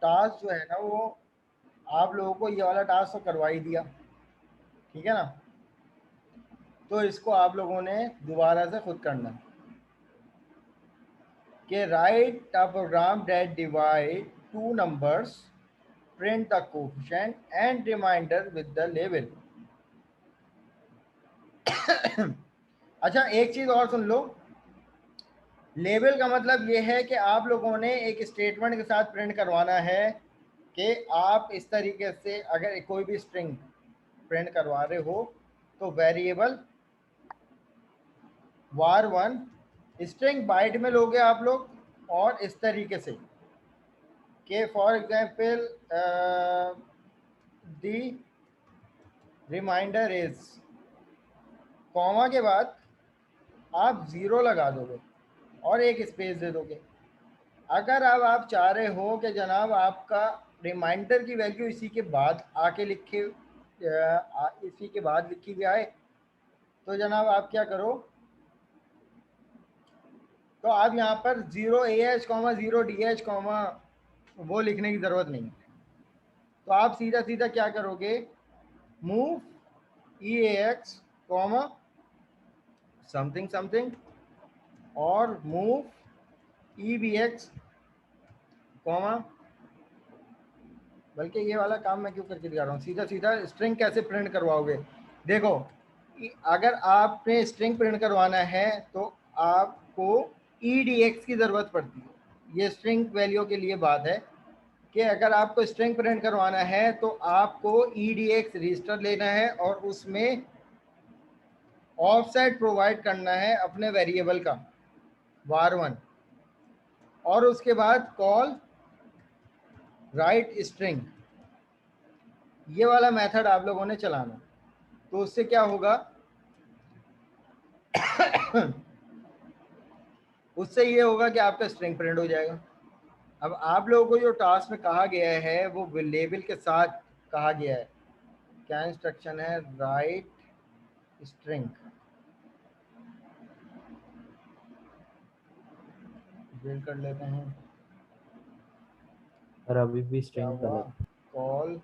Task जो है ना वो आप लोगों को ये वाला टास्क तो करवा ही दिया, ठीक है ना। तो इसको आप लोगों ने दोबारा से खुद करना है कि write a program that divide two numbers, print the coefficient and remainder with the level. अच्छा, एक चीज और सुन लो, लेवल का मतलब ये है कि आप लोगों ने एक स्टेटमेंट के साथ प्रिंट करवाना है कि आप इस तरीके से अगर कोई भी स्ट्रिंग प्रिंट करवा रहे हो तो वेरिएबल var1 स्ट्रिंग बाइट में लोगे आप लोग, और इस तरीके से कि for example the remainder is, comma के बाद आप ज़ीरो लगा दोगे और एक स्पेस दे दोगे। अगर अब आप चाह रहे हो कि जनाब आपका रिमाइंडर की वैल्यू इसी के बाद आके लिखे इसी के बाद लिखी हुई आए, तो जनाब आप क्या करो, तो आप यहाँ पर 0AH, 0DH, वो लिखने की ज़रूरत नहीं है। तो आप सीधा सीधा क्या करोगे, मूव EAX, समथिंग समथिंग, और मूव EBX, बल्कि ये वाला काम मैं क्यों करके दिखा रहा हूँ, सीधा सीधा स्ट्रिंग कैसे प्रिंट करवाओगे। देखो, अगर आपने स्ट्रिंग प्रिंट करवाना है तो आपको EDX की ज़रूरत पड़ती है। ये स्ट्रिंग वैल्यू के लिए बात है कि अगर आपको स्ट्रिंग प्रिंट करवाना है तो आपको EDX रजिस्टर लेना है और उसमें ऑफसेट प्रोवाइड करना है अपने वेरिएबल का var1, और उसके बाद कॉल राइट स्ट्रिंग, ये वाला मेथड आप लोगों ने चलाना। तो उससे क्या होगा, उससे ये होगा कि आपका स्ट्रिंग प्रिंट हो जाएगा। अब आप लोगों को जो टास्क में कहा गया है वो लेबल के साथ कहा गया है। क्या इंस्ट्रक्शन है, राइट स्ट्रिंग, बिल्ड कर लेते हैं। और अभी भी क्या स्ट्रिंग हुआ, गलत, कॉल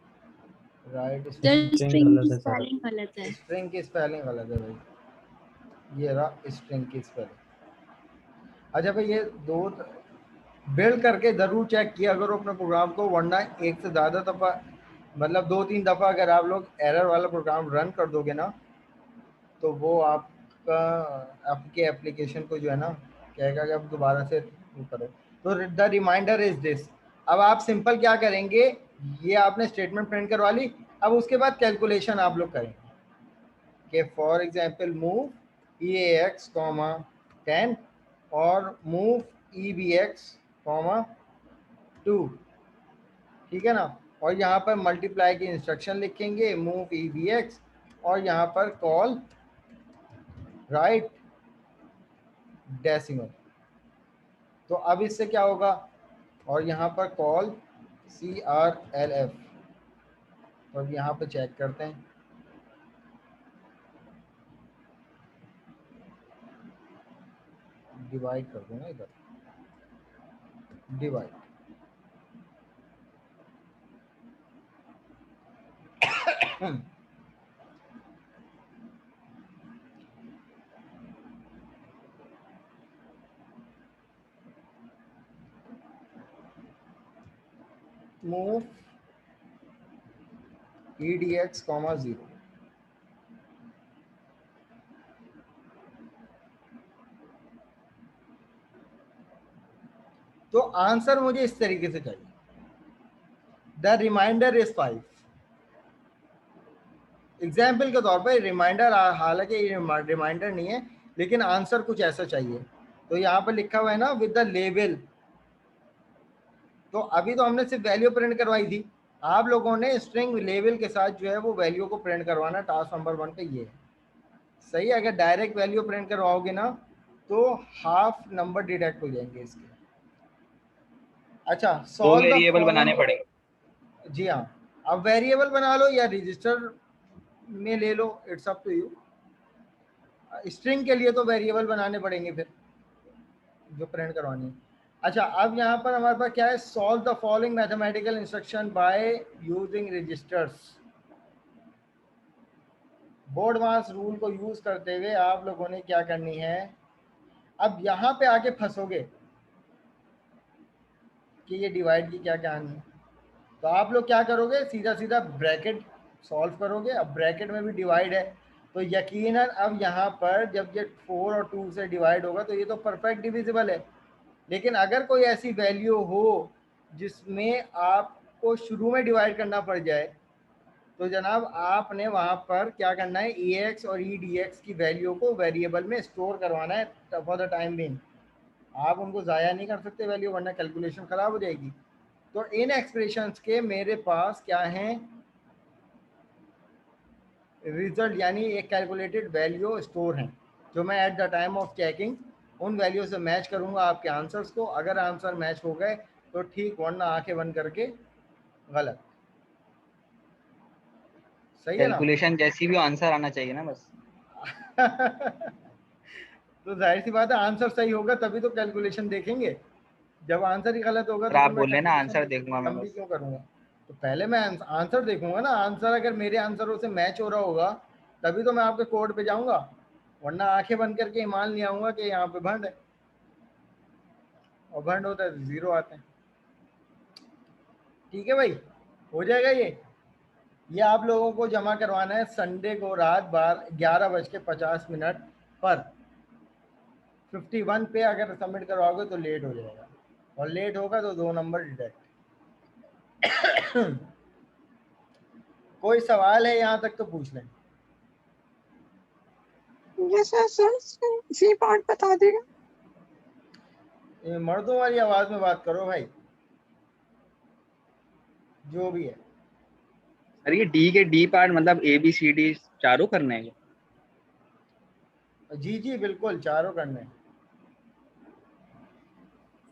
राइट स्ट्रिंग स्ट्रिंग की गलत है सर। स्पेलिंग गलत है। स्ट्रिंग की स्पेलिंग गलत है भाई, ये रहा स्ट्रिंग की स्पेलिंग। अच्छा भाई, ये दो बिल्ड करके ज़रूर चेक किया करो अपने प्रोग्राम को, वरना एक से ज़्यादा दफ़ा, मतलब 2-3 दफ़ा अगर आप लोग एरर वाला प्रोग्राम रन कर दोगे ना, तो वो आपका आपके एप्लीकेशन को जो है ना कहेगा कि आप दोबारा से करो। तो द रिमाइंडर इज दिस। अब आप सिंपल क्या करेंगे, ये आपने स्टेटमेंट प्रिंट करवा ली, अब उसके बाद कैलकुलेशन आप लोग करेंगे कि फॉर एग्जांपल मूव EAX, 10 और मूव EBX, 2, ठीक है ना। और यहाँ पर मल्टीप्लाई की इंस्ट्रक्शन लिखेंगे, मूव EBX, और यहाँ पर कॉल राइट डेसिमल। तो अब इससे क्या होगा, और यहाँ पर कॉल CRLF, तो अब यहाँ पर चेक करते हैं, डिवाइड कर दूंगा इधर, डिवाइड, मूव EDX, 0। तो आंसर मुझे इस तरीके से चाहिए, द रिमाइंडर इज 5। एग्जाम्पल के तौर पर रिमाइंडर, हालांकि रिमाइंडर नहीं है, लेकिन आंसर कुछ ऐसा चाहिए। तो यहाँ पर लिखा हुआ है ना विद द लेवल। तो अभी तो हमने सिर्फ वैल्यू प्रिंट करवाई थी, आप लोगों ने स्ट्रिंग लेवल के साथ जो है वो वैल्यू को प्रिंट करवाना। टास्क नंबर 1 पे ये है, सही। अगर डायरेक्ट वैल्यू प्रिंट करवाओगे ना तो हाफ नंबर डिडक्ट हो जाएंगे इसके। अच्छा, दो सॉल्व द वेरिएबल बनाने फॉलोइंग। पड़ेंगे। जी हाँ, अब वेरिएबल बना लो या रजिस्टर में ले लो, it's up to you. String के लिए तो वेरिएबल बनाने पड़ेंगे फिर, जो प्रिंट करवानी है। अच्छा, अब यहाँ पर हमारे पास क्या है, solve the following mathematical instruction by using registers. BODMAS rule को यूज करते हुए आप लोगों ने क्या करनी है, अब यहाँ पे आके फंसोगे कि ये डिवाइड की क्या कहानी है। तो आप लोग क्या करोगे, सीधा सीधा ब्रैकेट सॉल्व करोगे। अब ब्रैकेट में भी डिवाइड है, तो यकीनन अब यहाँ पर जब ये 4 और 2 से डिवाइड होगा तो ये तो परफेक्ट डिविजिबल है। लेकिन अगर कोई ऐसी वैल्यू हो जिसमें आपको शुरू में डिवाइड करना पड़ जाए, तो जनाब आपने वहाँ पर क्या करना है, ए एक्स और ई डी एक्स की वैल्यू को वेरिएबल में स्टोर करवाना है फॉर द टाइम बीइंग। आप उनको ज़ाया नहीं कर सकते वैल्यू, वरना कैलकुलेशन ख़राब हो जाएगी। तो इन एक्सप्रेशंस के मेरे पास क्या हैं, रिजल्ट यानी एक कैलकुलेटेड वैल्यू स्टोर हैं, जो मैं at the time of checking उन वैल्यू से मैच करूंगा आपके आंसर्स को। अगर आंसर मैच हो गए तो ठीक, वरना आंखें बंद करके गलत। सही है ना? कैलकुलेशन जैसी भी आंसर आना चाहिए ना बस। तो जाहिर सी बात है, आंसर सही होगा तभी तो कैलकुलेशन देखेंगे। जब आंसर ही गलत होगा सर तो आप फिर मैं बोल रहे हैं ना कैलकुलेशन आंसर देखूंगा मैं लंबी बस। क्यों करूंगा। तो पहले मैं आंसर देखूंगा ना, आंसर अगर मेरे आंसरों से मैच हो रहा होगा तभी तो मैं आपके कोड पे जाऊंगा, वरना आंखें बंद करके ईमान ले आऊंगा कि यहाँ पे भंड है, और भंड होता है तो जीरो आते हैं। ठीक है भाई, हो जाएगा ये आप लोगों को जमा करवाना है संडे को रात 11:50 पर। 51 पे अगर सबमिट करवाओगे तो लेट हो जाएगा, और लेट होगा तो 2 नंबर डिडक्ट। कोई सवाल है यहाँ तक तो पूछ लें। सर सर सी पार्ट बता देगा। ये मर्दों वाली आवाज में बात करो भाई, जो भी है। सर ये डी के डी पार्ट मतलब ए बी सी डी चारों करने हैं? जी जी बिल्कुल, चारों करने हैं।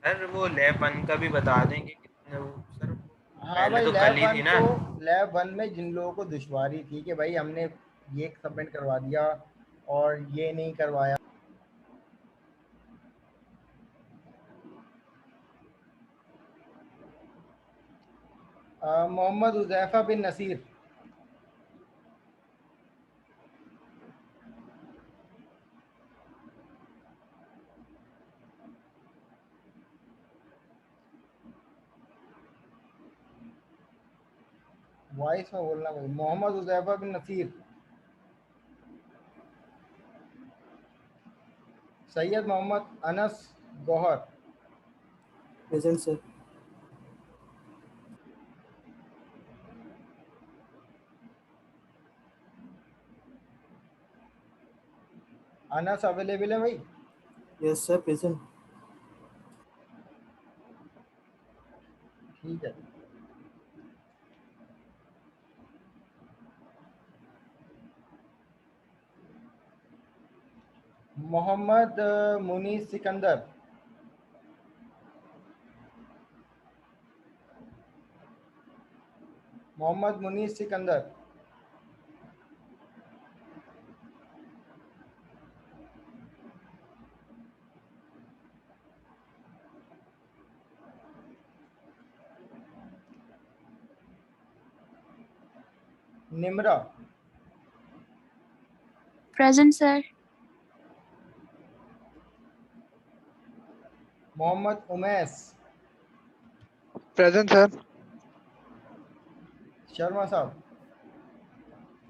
सर वो लैब 1 का भी बता देंगे कितने वो सर, हाँ पहले भाई, तो कल लैब ही वन थी ना। तो लैब वन में जिन लोगों को दुश्वारी थी कि भाई हमने ये सबमिट करवा दिया और ये नहीं करवाया, मोहम्मद हुज़ैफा बिन नसीर, वॉइस में बोलना भाई, Mohammad Huzaifa bin Nasir, Syed Mohammad Anas Gauhar, present sir. Anas available है भाई? Yes sir, present. ठीक है। Mohammad मुनीस Sikandar, Mohammad मुनीस Sikandar, Nimra, present sir. Mohammad Umais, present sir. Sharma sahab.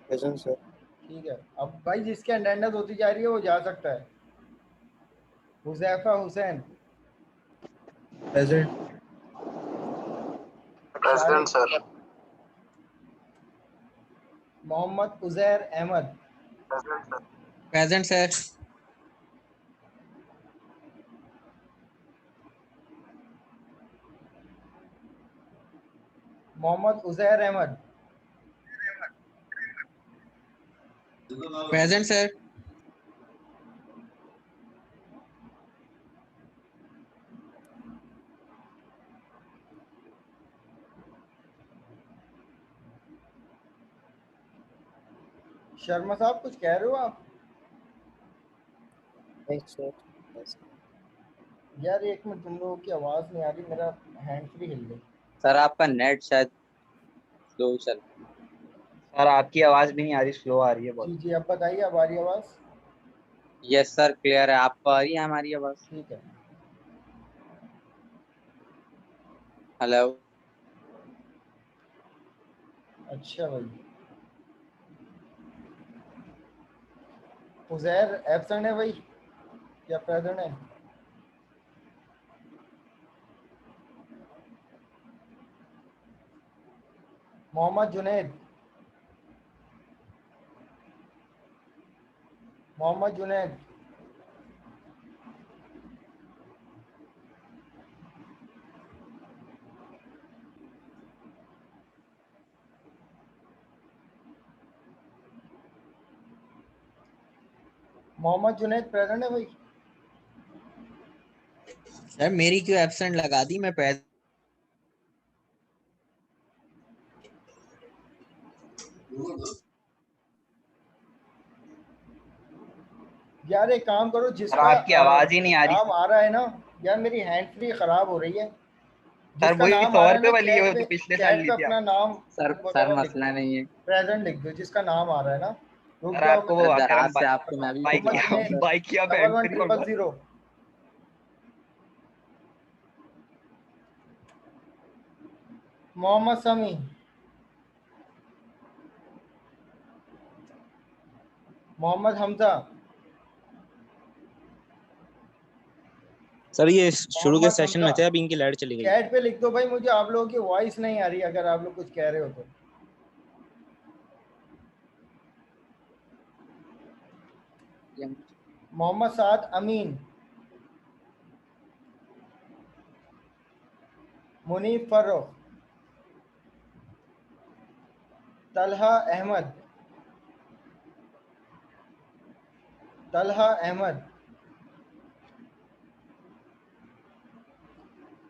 Present sir. ठीक है, अब भाई जिसकी अटेंडेंस होती जा रही है वो जा सकता है। Huzaifa Hussain, present. Present sir. Mohammad Uzair Ahmed, present sir. Mohammad Uzair Ahmed, present sir. Sharma साहब कुछ कह रहे हो आप? नहीं सर। यार एक मिनट, तुम लोगों की आवाज नहीं आ रही, मेरा हैंड फ्री हिल गई। सर आपका नेट शायद स्लो चल। सर आपकी आवाज नहीं आ रही, स्लो आ रही है बहुत। जी जी, अब बताइए, अब आ रही आवाज? यस सर क्लियर है, आपको आ रही है हमारी आवाज? ठीक है। हेलो। अच्छा भाई, उजैर एब्सेंट है भाई या प्रेजेंट है? मोहम्मद जुनैद, मोहम्मद जुनैद, मोहम्मद जुनैद प्रेजेंट है भाई? सर मेरी क्यों एब्सेंट लगा दी, मैं पैसे। यार एक काम करो, सर जिसका आपकी आवाज ही नहीं आ रही। नाम आ रहा है ना, यार मेरी हैंड फ्री खराब हो रही है। सर जिसका वही नाम आ सौ रहा है रुपए ना, वाली है, चैट वो पे, जो पिछले साल चैट ली पे थी अपना आपने। नाम सर वगैरह लिख मसला दो, नहीं है। प्रेजेंट लिख दो जिसका नाम आ रहा है ना। रुक सर जाओ आपको वो मैं, सर अकरम दराज से आपको मैं भी बाइक मोहम्मद भिजवाता हूँ जुनैद, सर। बाइक की आप डबल हैंड वन फ्री हो ट्रिपल गया। जीरो। मोहम्मद समी, मोहम्मद हमजा, सर ये शुरू के मोहम्मद सेशन हमजा। में थे, अब इनकी लाइट चली गई। चैट पे लिख दो भाई, मुझे आप लोगों की वॉइस नहीं आ रही अगर आप लोग कुछ कह रहे हो तो। मोहम्मद साद अमीन, मुनीफ फर्रुख, तलहा अहमद, तलहा अहमद,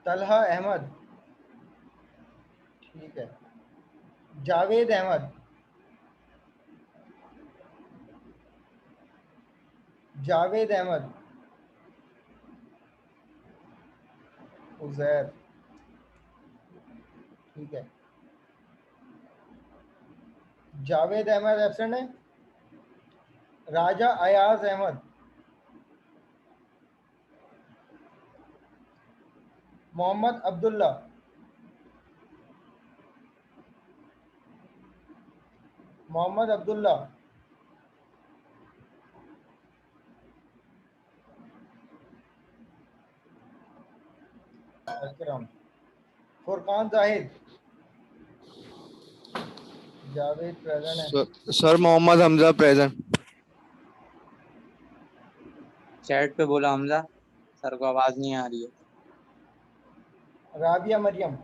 तलहा अहमद, ठीक है। जावेद अहमद, जावेद अहमद, उजैर, ठीक है। जावेद अहमद एब्सेंट है। राजा अयाज अहमद, मोहम्मद अब्दुल्ला, मोहम्मद अब्दुल्ला, अकरम, फुरकान जाहिद, जावेद प्रेजेंट है। Sir Mohammad Hamza present. Chat पे बोला हमजा, सर को आवाज नहीं आ रही है। राबिया मरियम,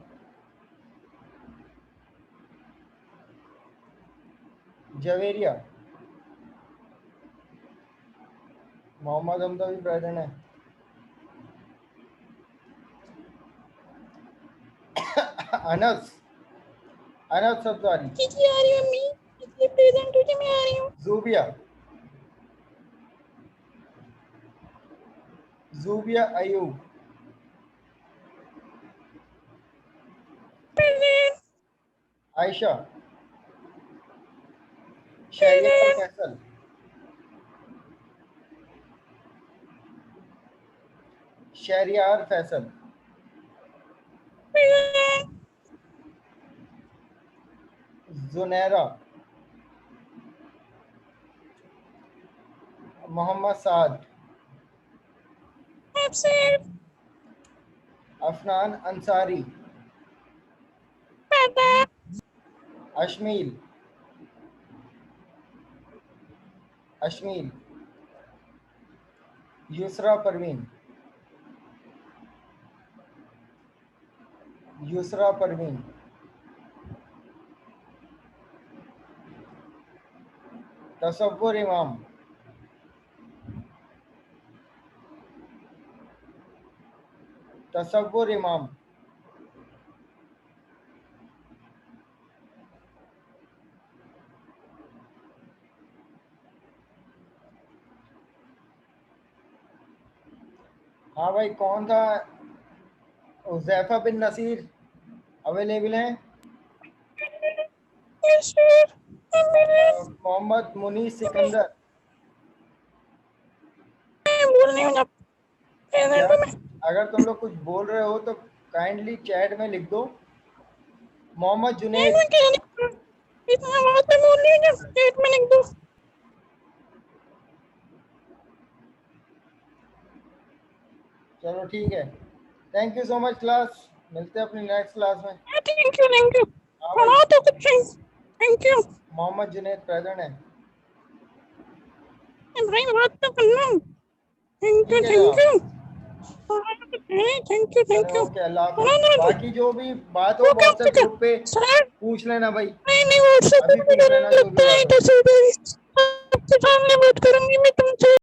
जवेरिया, मोहम्मद हमदा भी प्रेजेंट है। अनस, अनस सब्जारी, जी आ रही हूँ मम्मी, इसलिए प्रेजेंट हूँ कि मैं आ रही हूँ। Zubia, Zubia Ayub, present. Ayesha, Shehryar Faisal, Shehryar Faisal, Junaira, Mohammad Saad, absent. Afnan Ansari, present. Ashmeel, Ashmeel, Yusra Parveen, Yusra Parveen, Tasawwur Imam, Tasawwur Imam, हाँ भाई, कौन था? उज़ैफा बिन नसीर अवेलेबल हैं? Yes sir, Mohammad मुनीस Sikandar? मैं बोल रही हूँ ना प्रेजेंट क्या? में। अगर तुम लोग कुछ बोल रहे हो तो काइंडली चैट में लिख दो। मोहम्मद एक जुनेद? मिनट, इतना आवाज में बोल रही हूँ, चैट में लिख दो। चलो ठीक है, thank you so much class, मिलते हैं अपनी नेक्स्ट क्लास में। Thank you. हाँ भाई, पढ़ा तो कुछ नहीं। Thank you Mohammad Junaid present है? भाई, बात तो करना। थैंक यू ठीक है जनाब। Thank you. ओके, अल्लाह हाफिज। बाकी जो भी बात हो व्हाट्सएप ग्रुप पे सर पूछ लेना भाई, नहीं व्हाट्सएप अभी पूछ लेना जो भी बात हो। आपके सामने बात करूंगी मैं तुमसे।